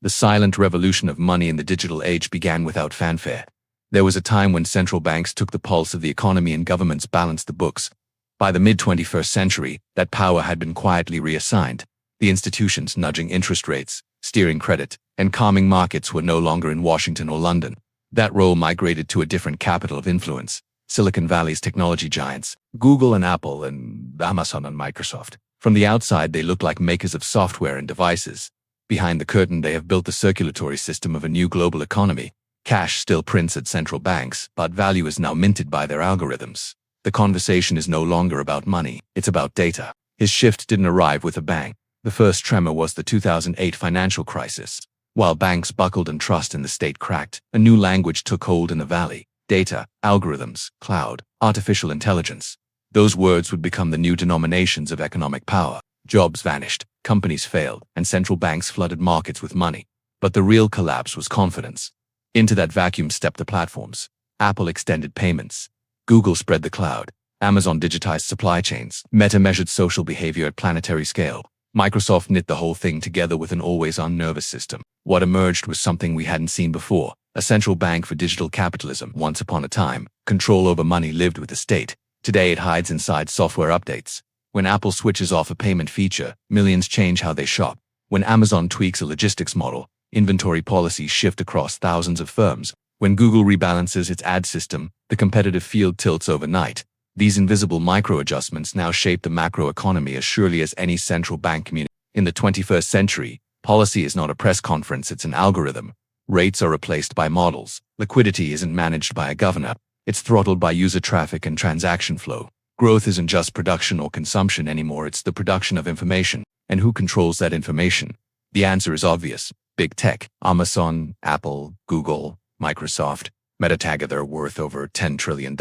The silent revolution of money in the digital age began without fanfare. There was a time when central banks took the pulse of the economy and governments balanced the books. By the mid-21st century, that power had been quietly reassigned. The institutions nudging interest rates, steering credit, and calming markets were no longer in Washington or London. That role migrated to a different capital of influence, Silicon Valley's technology giants, Google and Apple and Amazon and Microsoft. From the outside, they look like makers of software and devices. Behind the curtain, they have built the circulatory system of a new global economy. Cash still prints at central banks, but value is now minted by their algorithms. The conversation is no longer about money, it's about data. His shift didn't arrive with a bang. The first tremor was the 2008 financial crisis. While banks buckled and trust in the state cracked, a new language took hold in the valley. Data, algorithms, cloud, artificial intelligence. Those words would become the new denominations of economic power. Jobs vanished, companies failed, and central banks flooded markets with money. But the real collapse was confidence. Into that vacuum stepped the platforms. Apple extended payments. Google spread the cloud. Amazon digitized supply chains. Meta measured social behavior at planetary scale. Microsoft knit the whole thing together with an always-on nervous system. What emerged was something we hadn't seen before. A central bank for digital capitalism. Once upon a time, control over money lived with the state. Today it hides inside software updates. When Apple switches off a payment feature, millions change how they shop. When Amazon tweaks a logistics model, inventory policies shift across thousands of firms. When Google rebalances its ad system, the competitive field tilts overnight. These invisible micro-adjustments now shape the macroeconomy as surely as any central bank communication. In the 21st century, policy is not a press conference, it's an algorithm. Rates are replaced by models. Liquidity isn't managed by a governor. It's throttled by user traffic and transaction flow. Growth isn't just production or consumption anymore, it's the production of information. And who controls that information? The answer is obvious. Big tech. Amazon, Apple, Google, Microsoft. Meta together worth over $10 trillion,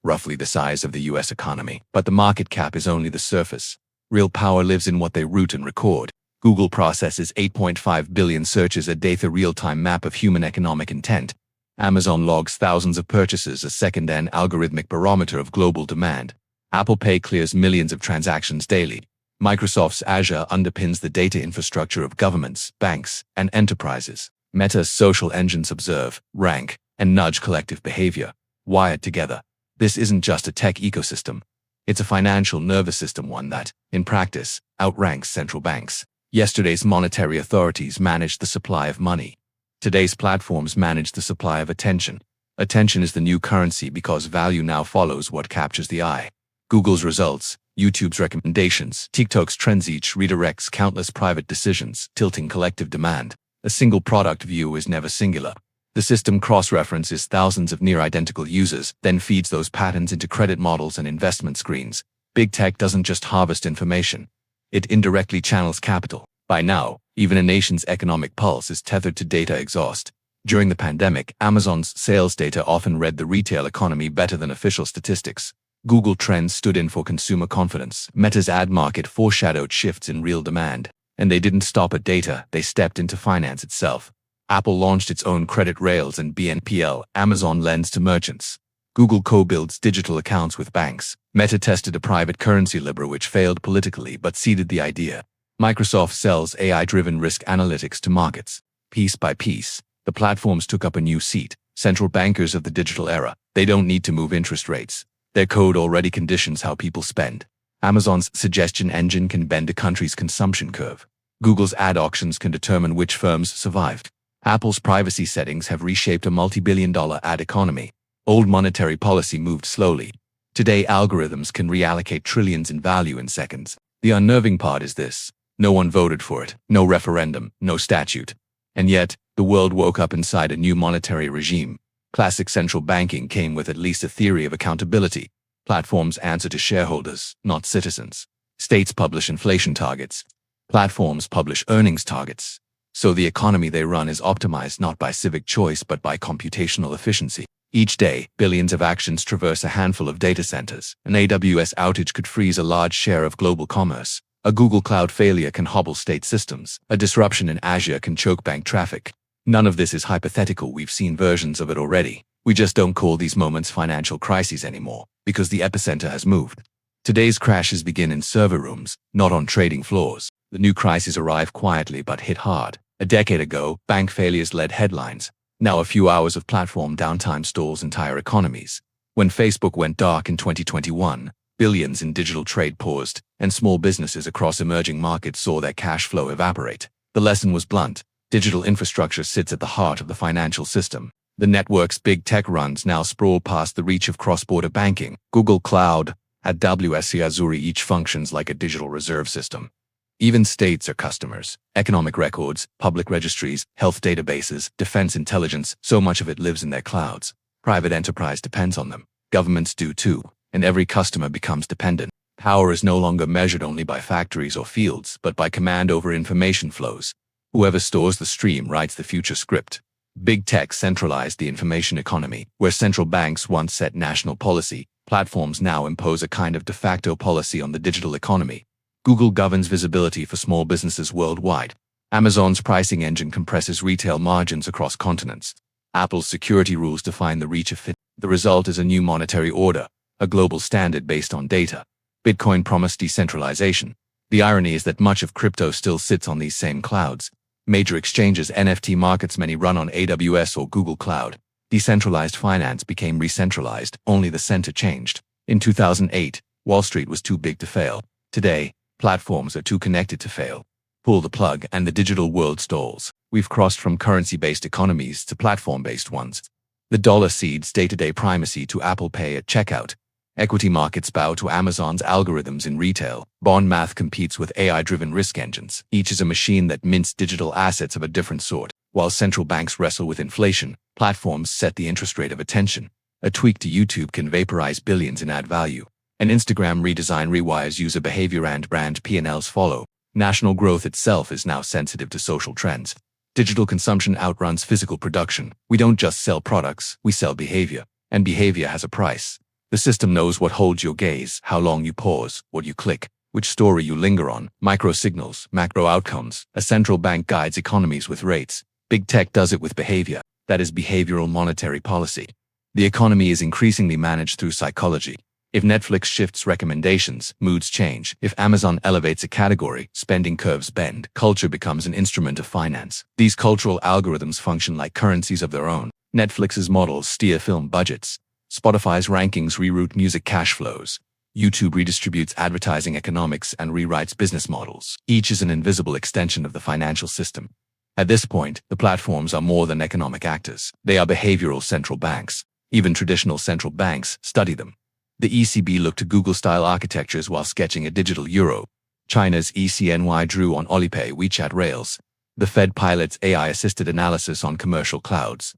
roughly the size of the US economy. But the market cap is only the surface. Real power lives in what they root and record. Google processes 8.5 billion searches a day, the real-time map of human economic intent. Amazon logs thousands of purchases a second, an algorithmic barometer of global demand. Apple Pay clears millions of transactions daily. Microsoft's Azure underpins the data infrastructure of governments, banks, and enterprises. Meta's social engines observe, rank, and nudge collective behavior, wired together. This isn't just a tech ecosystem. It's a financial nervous system, one that, in practice, outranks central banks. Yesterday's monetary authorities managed the supply of money. Today's platforms manage the supply of attention. Attention is the new currency because value now follows what captures the eye. Google's results, YouTube's recommendations, TikTok's trends each redirects countless private decisions, tilting collective demand. A single product view is never singular. The system cross-references thousands of near-identical users, then feeds those patterns into credit models and investment screens. Big tech doesn't just harvest information. It indirectly channels capital. By now, even a nation's economic pulse is tethered to data exhaust. During the pandemic, Amazon's sales data often read the retail economy better than official statistics. Google Trends stood in for consumer confidence. Meta's ad market foreshadowed shifts in real demand. And they didn't stop at data, they stepped into finance itself. Apple launched its own credit rails and BNPL. Amazon lends to merchants. Google co-builds digital accounts with banks. Meta tested a private currency Libra which failed politically but seeded the idea. Microsoft sells AI-driven risk analytics to markets. Piece by piece, the platforms took up a new seat. Central bankers of the digital era. They don't need to move interest rates. Their code already conditions how people spend. Amazon's suggestion engine can bend a country's consumption curve. Google's ad auctions can determine which firms survived. Apple's privacy settings have reshaped a multi-billion-dollar ad economy. Old monetary policy moved slowly. Today, algorithms can reallocate trillions in value in seconds. The unnerving part is this. No one voted for it. No referendum. No statute. And yet, the world woke up inside a new monetary regime. Classic central banking came with at least a theory of accountability. Platforms answer to shareholders, not citizens. States publish inflation targets. Platforms publish earnings targets. So the economy they run is optimized not by civic choice but by computational efficiency. Each day, billions of actions traverse a handful of data centers. An AWS outage could freeze a large share of global commerce. A Google Cloud failure can hobble state systems. A disruption in Azure can choke bank traffic. None of this is hypothetical, we've seen versions of it already. We just don't call these moments financial crises anymore, because the epicenter has moved. Today's crashes begin in server rooms, not on trading floors. The new crises arrive quietly but hit hard. A decade ago, bank failures led headlines. Now a few hours of platform downtime stalls entire economies. When Facebook went dark in 2021, billions in digital trade paused, and small businesses across emerging markets saw their cash flow evaporate. The lesson was blunt. Digital infrastructure sits at the heart of the financial system. The networks big tech runs now sprawl past the reach of cross-border banking. Google Cloud, AWS Azure each functions like a digital reserve system. Even states are customers. Economic records, public registries, health databases, defense intelligence, so much of it lives in their clouds. Private enterprise depends on them. Governments do too, and every customer becomes dependent. Power is no longer measured only by factories or fields, but by command over information flows. Whoever stores the stream writes the future script. Big tech centralized the information economy. Where central banks once set national policy, platforms now impose a kind of de facto policy on the digital economy. Google governs visibility for small businesses worldwide. Amazon's pricing engine compresses retail margins across continents. Apple's security rules define the reach of fintech. The result is a new monetary order, a global standard based on data. Bitcoin promised decentralization. The irony is that much of crypto still sits on these same clouds. Major exchanges, NFT markets, many run on AWS or Google Cloud. Decentralized finance became re-centralized, only the center changed. In 2008, Wall Street was too big to fail. Today, platforms are too connected to fail. Pull the plug and the digital world stalls. We've crossed from currency-based economies to platform-based ones. The dollar cedes day-to-day primacy to Apple Pay at checkout. Equity markets bow to Amazon's algorithms in retail. Bond math competes with AI-driven risk engines. Each is a machine that mints digital assets of a different sort. While central banks wrestle with inflation, platforms set the interest rate of attention. A tweak to YouTube can vaporize billions in ad value. An Instagram redesign rewires user behavior and brand P&Ls follow. National growth itself is now sensitive to social trends. Digital consumption outruns physical production. We don't just sell products, we sell behavior. And behavior has a price. The system knows what holds your gaze, how long you pause, what you click, which story you linger on. Micro signals, macro outcomes. A central bank guides economies with rates. Big tech does it with behavior. That is behavioral monetary policy. The economy is increasingly managed through psychology. If Netflix shifts recommendations, moods change. If Amazon elevates a category, spending curves bend. Culture becomes an instrument of finance. These cultural algorithms function like currencies of their own. Netflix's models steer film budgets. Spotify's rankings reroute music cash flows. YouTube redistributes advertising economics and rewrites business models. Each is an invisible extension of the financial system. At this point, the platforms are more than economic actors. They are behavioral central banks. Even traditional central banks study them. The ECB looked to Google-style architectures while sketching a digital euro. China's ECNY drew on Alipay WeChat rails. The Fed pilots AI-assisted analysis on commercial clouds.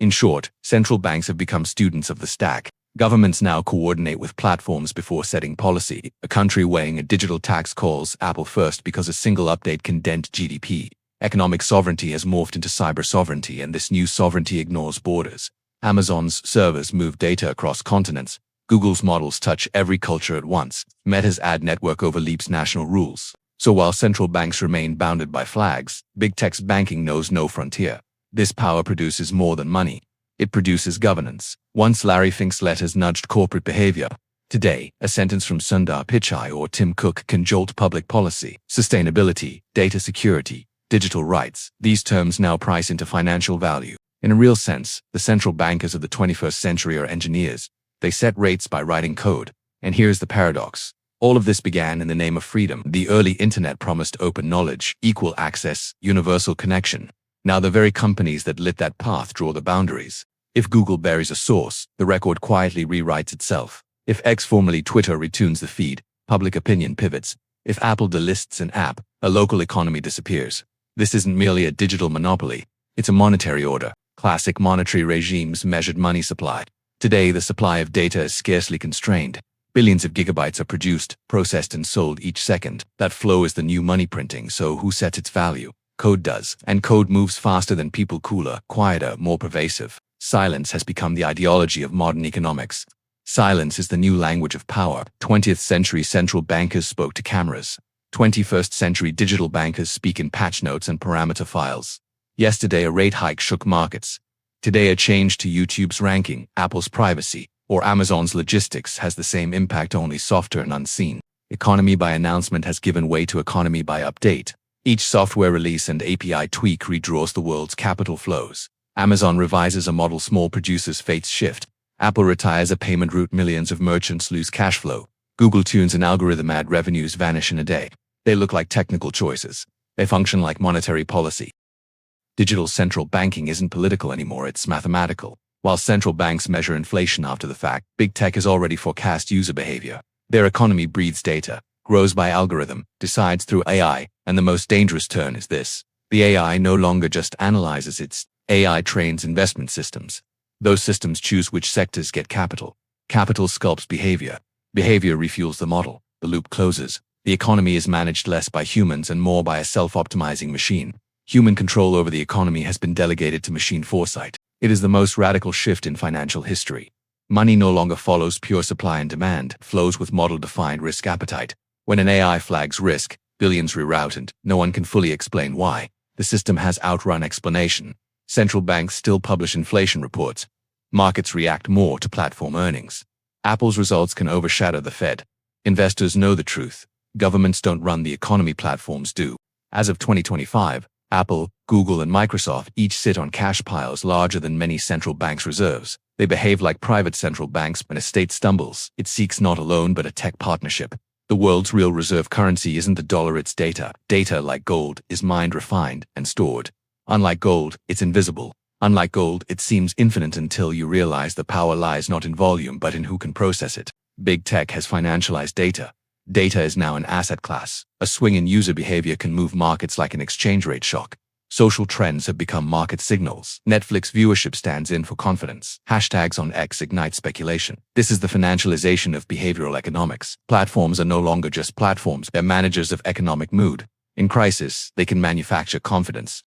In short, central banks have become students of the stack. Governments now coordinate with platforms before setting policy. A country weighing a digital tax calls Apple first because a single update can dent GDP. Economic sovereignty has morphed into cyber sovereignty, and this new sovereignty ignores borders. Amazon's servers move data across continents. Google's models touch every culture at once. Meta's ad network overleaps national rules. So while central banks remain bounded by flags, big tech's banking knows no frontier. This power produces more than money. It produces governance. Once Larry Fink's letters nudged corporate behavior. Today, a sentence from Sundar Pichai or Tim Cook can jolt public policy. Sustainability, data security, digital rights. These terms now price into financial value. In a real sense, the central bankers of the 21st century are engineers. They set rates by writing code. And here's the paradox. All of this began in the name of freedom. The early internet promised open knowledge, equal access, universal connection. Now the very companies that lit that path draw the boundaries. If Google buries a source, the record quietly rewrites itself. If X, formerly Twitter, retunes the feed, public opinion pivots. If Apple delists an app, a local economy disappears. This isn't merely a digital monopoly. It's a monetary order. Classic monetary regimes measured money supply. Today, the supply of data is scarcely constrained. Billions of gigabytes are produced, processed, and sold each second. That flow is the new money printing, so who sets its value? Code does. And code moves faster than people, cooler, quieter, more pervasive. Silence has become the ideology of modern economics. Silence is the new language of power. 20th century central bankers spoke to cameras. 21st century digital bankers speak in patch notes and parameter files. Yesterday, a rate hike shook markets. Today, a change to YouTube's ranking, Apple's privacy, or Amazon's logistics has the same impact, only softer and unseen. Economy by announcement has given way to economy by update. Each software release and API tweak redraws the world's capital flows. Amazon revises a model small producers fates shift. Apple retires a payment route millions of merchants lose cash flow. Google tunes an algorithm ad revenues vanish in a day. They look like technical choices. They function like monetary policy. Digital central banking isn't political anymore, it's mathematical. While central banks measure inflation after the fact, big tech has already forecast user behavior. Their economy breathes data, grows by algorithm, decides through AI, and the most dangerous turn is this. The AI no longer just analyzes its AI trains investment systems. Those systems choose which sectors get capital. Capital sculpts behavior. Behavior refuels the model. The loop closes. The economy is managed less by humans and more by a self-optimizing machine. Human control over the economy has been delegated to machine foresight. It is the most radical shift in financial history. Money no longer follows pure supply and demand, flows with model-defined risk appetite. When an AI flags risk, billions reroute and no one can fully explain why. The system has outrun explanation. Central banks still publish inflation reports. Markets react more to platform earnings. Apple's results can overshadow the Fed. Investors know the truth. Governments don't run the economy, platforms do. As of 2025, Apple, Google, and Microsoft each sit on cash piles larger than many central banks' reserves. They behave like private central banks. When a state stumbles, it seeks not a loan but a tech partnership. The world's real reserve currency isn't the dollar, it's data. Data, like gold, is mined, refined, and stored. Unlike gold, it's invisible. Unlike gold, it seems infinite until you realize the power lies not in volume but in who can process it. Big tech has financialized data. Data is now an asset class. A swing in user behavior can move markets like an exchange rate shock. Social trends have become market signals. Netflix viewership stands in for confidence. Hashtags on X ignite speculation. This is the financialization of behavioral economics. Platforms are no longer just platforms, they're managers of economic mood. In crisis, they can manufacture confidence.